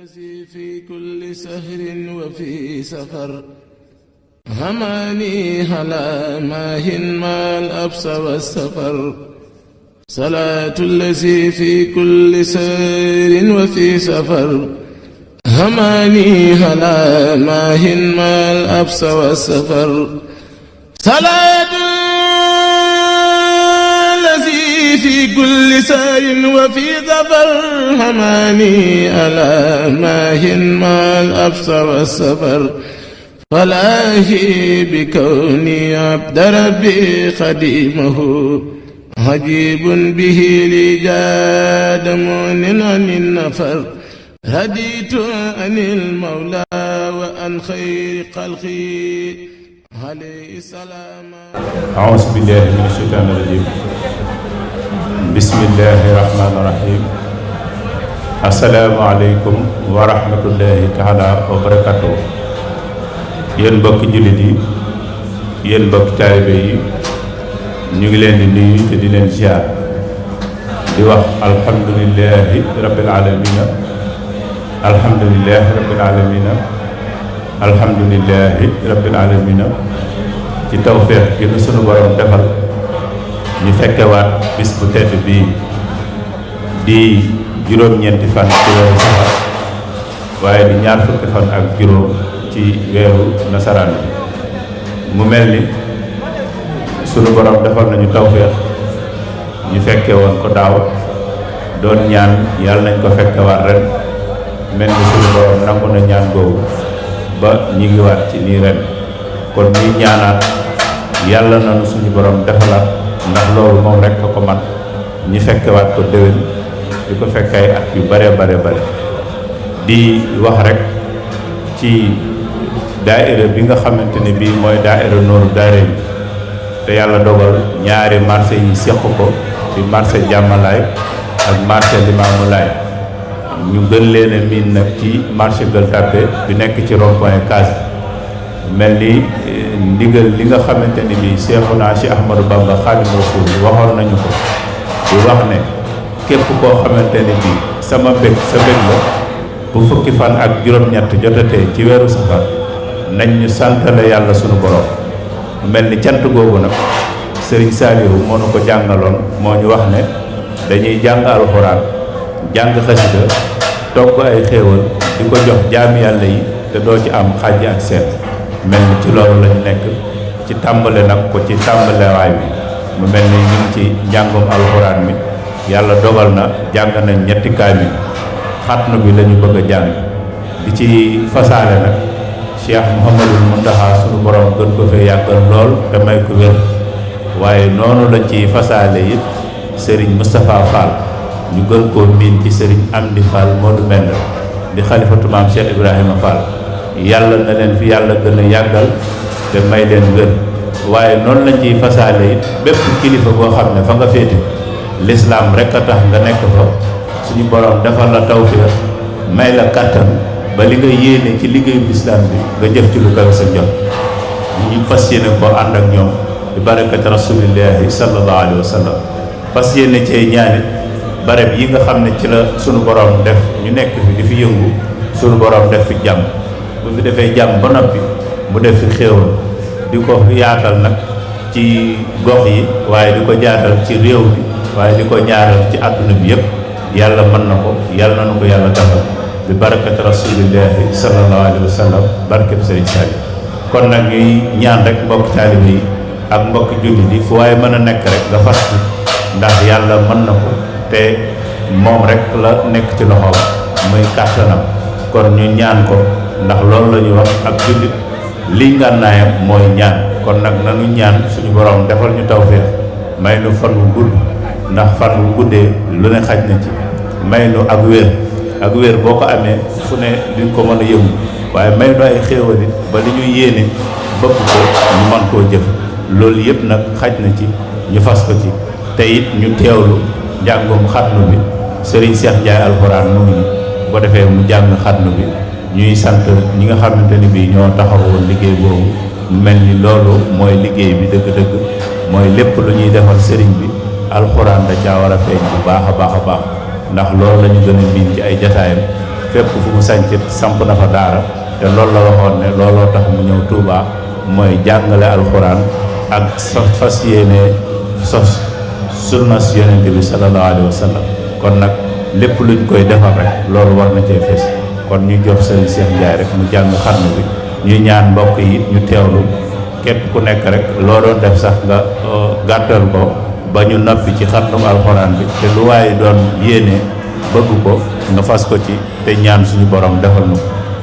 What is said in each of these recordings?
الذي في كل سهر وفي سفر هماني هلا ماهن ما الأبس والسفر صلاة الذي في كل سهر وفي سفر هماني هلا ماهن ما الأبس والسفر صلاة الذي في كل سهر وفي سفر هماني هلا ماهن ما الأبس والسفر فلاهي بكوني عبد ربي خديمه عجيب به لي جاد مؤن عن النفر هديت عن المولى وعن خير خلقي عليه السلام. أعوذ بالله من الشيطان الرجيم. بسم الله الرحمن الرحيم. السلام عليكم ورحمة الله تعالى وبركاته. yéen mbokki jullit yi yéen mbokki taalibe yi ñu ngi leen di nuyu te di leen ziar di wax alhamdulillahi rabbil alamina alhamdulillahi rabbil alamina alhamdulillahi rabbil alamina ci tawfeex gi nu sunu borom defal ñu fekkewaat bis bu tedd bii di juróom-ñeenti fan ci weeru safar waaye di ñaar fukki fan ak juróom ci weeru nasaraan bi mu mel ni sunu borom defal nañu tawfeex ñu fekke woon ko daaw doon ñaan yàlla nañ ko fekkewaat ren mel ni sunu borom nangu na ñaan googu ba ñi ngi waat ci nii ren kon ñuy ñaanaat yàlla nañu suñu borom defalaat ndax loolu moom rek ko man ñu fekkewaat ko déwén di ko fekkay at yu bare bare bare di wax rek ci daaira bi nga xamante ne bii mooy daaira Nourou Darayni te yàlla dogal ñaari marché yi seq ko di marché Jàmmalaay ak marché Limaamulaay ñu gën leen a miin nag ci marché Gueule Tapée bi nekk ci rond-point Case mel ni ndigal li nga xamante ni bii Seexuna si Ahmadou Bamba Xaadimu Rasuul waxoon nañu ko di wax ne képp koo xamante ne bii sama bég sa bég la bu fukki fan ak juróom-ñett jotatee ci weeru safar nañ ñu santale yàlla sunu borom mel ni cant googu nag sëriñ Saalihu moo nu ko jàngaloon moo ñu wax ne dañuy jàng alxuraan jàng xasida togg ay xéewal di ko jox jaami yàlla yi te doo ci am xàjj ak seet mel ni ci loolu lañu nekk ci tàmbale nag ko ci tàmbalewaay bi mu mel ni ñu ngi ci njàngum alxuraan mi yàlla dogal na jàng nañ ñetti kaamil xatnu bi lañu bëgg a jàng di ci fasaale nag Cheikh Mouhamadul Muntaxa sunu borom gën ko fee yàggal lool te may ko wér waaye noonu lañ ci fasaale it Serigne Moustapha Fall ñu gën koo miin ci Serigne Amdi Fall Modou Mend di xalifatu maam Cheikh Ibrahima Fall yàlla na leen fi yàlla gën a yàggal te may leen wér waaye noonu lañ ciy fasaale it bépp kilifa boo xam ne fa nga féete l'islam rek a tax nga nekk fa suñu borom defal la tawfiq may la kattan ba li nga yéene ci liggéeyu lislaam bi nga jëf ci lu kawe sa jot ñu fas yéene koo ànd ak ñoom di barakati rasulillahi sallallahu alayhi wa sallam fas yéene cee ñaanit barab yi nga xam ne ci la sunu borom def ñu nekk fi di fi yëngu sunu borom def fi jàmm bu fi defee jàmm ba noppi mu def fi xéewal di ko yaatal nag ci gox yi waaye di ko jaatal ci réew bi waaye di ko ñaaral ci àdduna bi yëpp yàlla mën na ko yàlla na nu ko yàlla defal bi barakati rasulillahi sallallahu alayhi wa sallam barkeb Sëriñ Saliou kon nag ñuy ñaan rek mbokk taalibe yi ak mbokk jullit yi fu waaye mën a nekk rek nga fas ci ndax yàlla mën na ko te moom rek la nekk ci loxoom muy kàttanam kon ñu ñaan ko ndax loolu la ñuy wax ak jullit liy ngànnaayam mooy ñaan kon nag nanu ñaan suñu borom defal ñu tawfeex may nu fan wu gudd ndax fan wu guddee lu ne xaj na ci may nu ak wér boo ko amee fu ne li ko mën a yëngu waaye may nu ay xéewal it ba li ñu yéene bëgg ko ñu mën koo jëf loolu yëpp nag xaj na ci ñu fas ko ci te it ñu teewlu njàngum xatnu bi Serigne Cheikh Ndiaye alxuraan mu ngi bu ko defee mu jàng xatnu bi ñuy sant ñi nga xamante ni bii ñoo taxawoon liggéey boobu mu mel ni loolu mooy liggéey bi dëgg-dëgg mooy lépp lu ñuy defal sëriñ bi alxuraan da caa war a feeñ bu baax a baax a baax ndax loolu la ñu gën a miin ci ay jataayam fépp fu mu sañcit samp na fa daara te loolu la waxoon ne looloo tax mu ñëw Touba mooy jàngale alxuraan ak fas yéene sos sunnas yonente bi sallallahu alayhi wa sallam. kon nag lépp luñ koy defar rek loolu war na cee fees kon ñu jox sëriñ Cheikh Ndiaye rek mu jàng xarnu bi ñuy ñaan mbokk yi ñu teewlu képp ku nekk rek loo doon def sax nga gàttal ko ba ñu noppi ci xarnu alxuraan bi te lu waaye doon yéene bëgg ko nga fas ko ci te ñaan suñu borom defal nu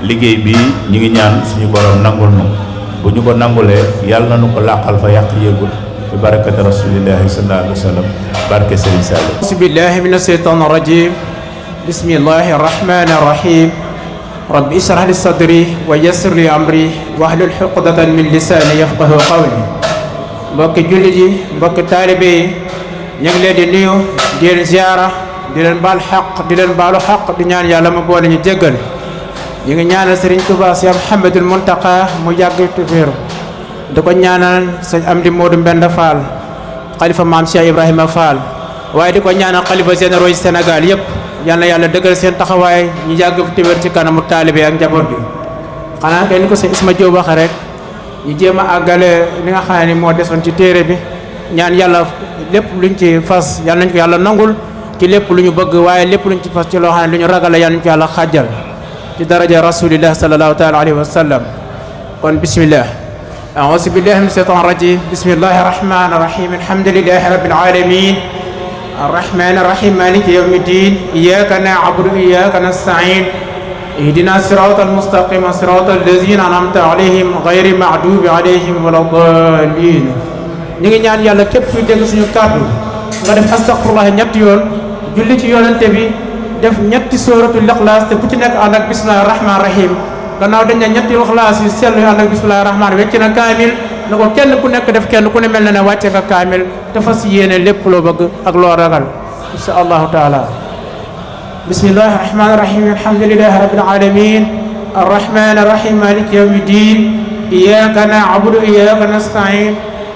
liggéey bii ñu ngi ñaan suñu borom nangul nu bu ñu ko nangulee yàlla na nu ko làqal fa yàq yëgul bi barakati rasulillahi sallallahu alayhi wa sallam barke Serigne Saliou. bismillahi mina shaytaani rajim bismillahi rahmani rahim rabbi ishrah li sadri wa yassir li amri wahlul uqdatan min lisani yafqahu qawli. mbokki jullit yi mbokki taalibe yi ñu ngi leen di nuyu di leen ziara di leen baal xaq di leen baalu xaq di ñaan yàlla mu boole ñu jéggal. ñu ngi ñaanal Serigne Touba Cheikh Mouhamadoul Mountakha mu yàgg te wér di ko ñaanal sëñ Amdi Modou Mbenda Fall xalifa maam Cheikh Ibrahima Fall waaye di ko ñaanal xalifa généraux yi Sénégal yëpp yal na yàlla dëggal seen taxawaay ñu yàgg te wér ci kanamu taalibe ak njaboot bi. xanaa kenn ko sëñ Isma Diop waxe rek ñu jéem a àggale li nga xam ne moo desoon ci téere bi ñaan yàlla lépp luñ ci fas yal nañ ko yàlla nangul ci lépp lu ñu bëgg waaye lépp luñ ci fas ci loo xam ne lu ñu ragale yal nañ ko yàlla xàjjal ci daraja rasulillah sallallahu taala alayhi wa sallam. kon bismillah a'uuzu billahi min shaytaan rajim bismillahi rahmani rahim alhamdulillahi rabbil alamin arrahmani rahim maliki yawmi ddin iyyaka na'budu wa iyyaka nasta'in ihdina siratal mustaqim siratal lazina an'amta alayhim ghayri maghdubi alayhim waladdallin. ñu ngi ñaan yàlla képp kuy dégg suñu kàddu nga def astaghfirullah ñetti yoon julli ci yonente bi def ñetti sóoratul Ixlaas te bu ci nekk ànd ak bismillahi rahmaani rahim gannaaw dañ ne ñetti Ixlaas yu sell yu ànd ak bismillahi rahmaani wecc na kaamil na ko kenn ku nekk def kenn ku ne mel na ne wàcce nga kaamil te fas yéene lépp loo bëgg ak loo ragal insha allahu taala. bismillahi rahmaani rahim alhamdulillahi rabbil alamin arrahmani rahim maliki yawmi ddin iyyaka na'budu wa iyyaka nasta'in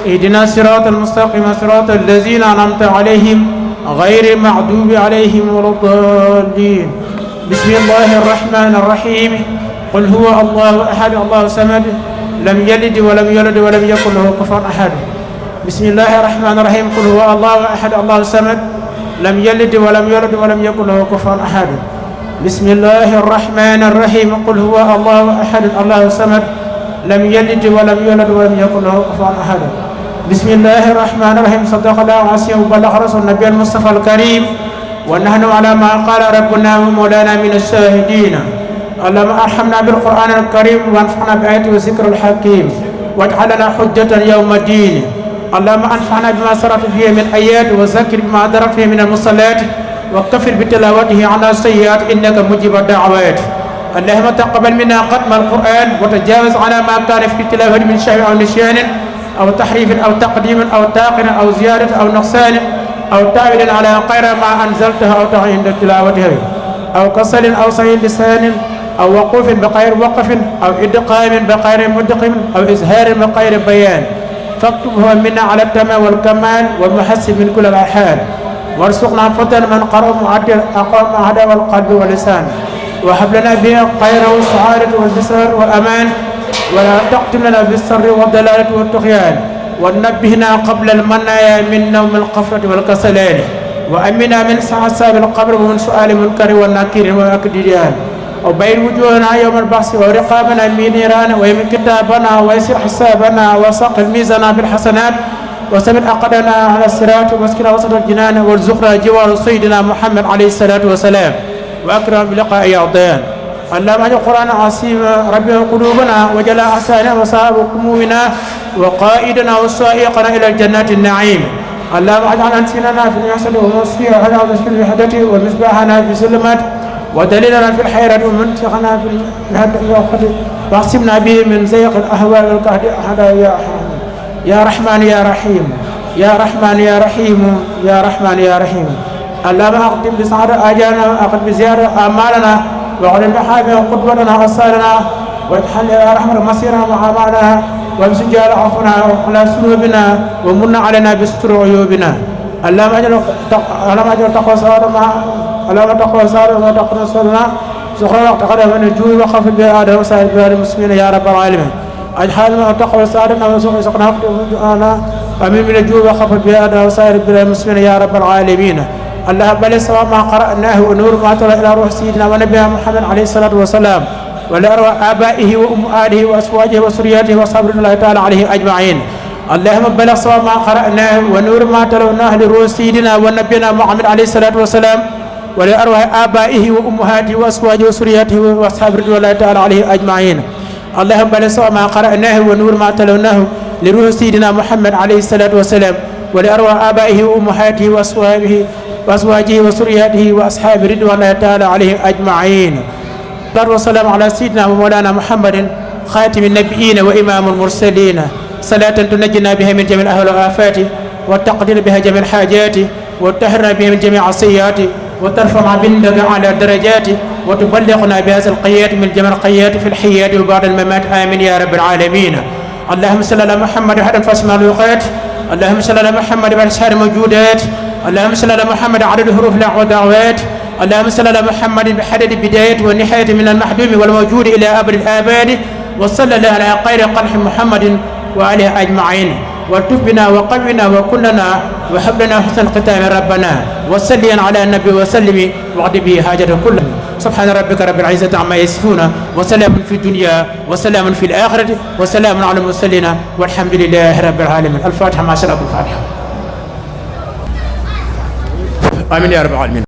ihdina siratal mustaqim siratal lazina an'amta alayhim غير المغضوب عليهم ولا الضالين. بسم الله الرحمن الرحيم قل هو الله أحد الله الصمد لم يلد ولم يولد ولم يكن له كفوا أحد. بسم الله الرحمن الرحيم قل هو الله أحد الله الصمد لم يلد ولم يولد ولم يكن له كفوا أحد. بسم الله الرحمن الرحيم قل هو الله أحد الله الصمد لم يلد ولم يولد ولم يكن له كفوا أحد. بسم الله الرحمن الرحيم صدق الله العظيم وبلغ رسول النبي المصطفى الكريم ونحن على ما قال ربنا ومولانا من الشاهدين. اللهم ارحمنا بالقرآن الكريم وانفعنا بآياته والذكر الحكيم واجعلنا حجة يوم الدين. اللهم انفعنا بما صرف فيه من آيات وذكر بما ضرب فيه من المصلات وكفر بتلاوته عنا السيئات إنك مجيب الدعوات. اللهم تقبل منا ختم القرآن وتجاوز على ما كان في التلاوة من شيء أو نسيان أو تحريف أو تقديم أو تاقن أو زيادة أو نقصان أو تعويل على غير ما أنزلته أو تعين تلاوته أو كسل أو صحيح لسان أو وقوف بغير وقف أو إدقام بغير مدقم أو إزهار بغير بيان فاكتبه منا على التمام والكمال والمحسن من كل الأحوال وارزقنا فتن من قرأ معدل أقام هدى والقلب واللسان وهب لنا به خير والسعادة والبشر والأمان ولا تقتم لنا بالسر والضلالة والطغيان ونبهنا قبل المنايا من نوم القفرة والكسلان وأمنا من صعصاب القبر ومن سؤال منكر والنكير والأكديان وبين وجوهنا يوم البعث ورقابنا من نيران ويمن كتابنا ويسر حسابنا وساق الميزان بالحسنات وثبت أقدنا على الصراط واسكنا وسط الجنان وارزقنا جوار سيدنا محمد عليه الصلاة والسلام وأكرم بلقاء أعضان. اللهم اجعل القرآن عصيما ربنا قلوبنا وجل أحساننا وصاب همومنا وقائدنا وسائقنا إلى الجنات النعيم. اللهم اجعل أنسننا في اليسر ومصير على في الوحدة ومصباحنا في الظلمات ودليلنا في الحيرة ومنطقنا في الهدى واقسمنا به من زيق الأهواء والكهد أحدا يا رحمن يا رحيم يا رحمن يا رحيم يا رحمن يا رحيم. اللهم أقدم بسعادة آجالنا وأقدم بزيادة آمالنا وعلم بحاجة قدوتنا وصالنا واجعل يا رحمة مصيرنا وعمالنا وامسجال عفونا على سنوبنا ومن علينا بستر عيوبنا. اللهم اجعل تقوى صالنا اللهم تقوى صالنا وتقوى صالنا زخرا وقت قدم من الجوع وخف بها آدم وسائر بها المسلمين يا رب العالمين اجعل ما تقوى سعادنا وسوء سقنا ومن من الجوع وخف بها آدم وسائر بها المسلمين يا رب العالمين الله بل سواء ما قرأناه ونور ما ترى إلى روح سيدنا ونبينا محمد عليه الصلاة والسلام ولأرواح آبائه وأمهاته وأزواجه وسرياته وصبر الله تعالى عليه أجمعين اللهم بلغ سواء ما قرأناه ونور ما تلوناه لروح سيدنا ونبينا محمد عليه الصلاة والسلام ولأرواح آبائه وأمهاته وأزواجه وسرياته وأصحاب رضوان الله تعالى عليه أجمعين اللهم بلغ سواء ما قرأناه ونور ما تلوناه لروح سيدنا محمد عليه الصلاة والسلام ولأرواح آبائه وأمهاته وأزواجه وسرياته وأصحاب رضوان الله تعالى عليه أجمعين الصلاة والسلام على سيدنا ومولانا محمد خاتم النبيين وإمام المرسلين صلاة تنجينا بها من جميع الأهوال والآفات وتقضي بها جميع الحاجات وتطهرنا بها من جميع السيئات وترفع بنا على الدرجات وتبلغنا بهذا القيات من جميع القيات في الحياة وبعد الممات آمين يا رب العالمين اللهم صل على محمد وحد فاسمع الوقات اللهم صل على محمد وأشهر الموجودات اللهم صل على محمد عدد حروف الدعوات اللهم صل على محمد بحدد البداية والنهاية من المحدوم والموجود إلى أبد الآباد وصلى الله على خير قلح محمد وآله أجمعين والتف بنا وقونا وكلنا وهب لنا حسن ختام ربنا وصليا على النبي وسلم واقض به حاجة كلنا سبحان ربك رب العزة عما يصفون وسلام في الدنيا وسلام في الآخرة وسلام على المرسلين والحمد لله رب العالمين الفاتحة مع شرف الفاتحة آمين يا رب العالمين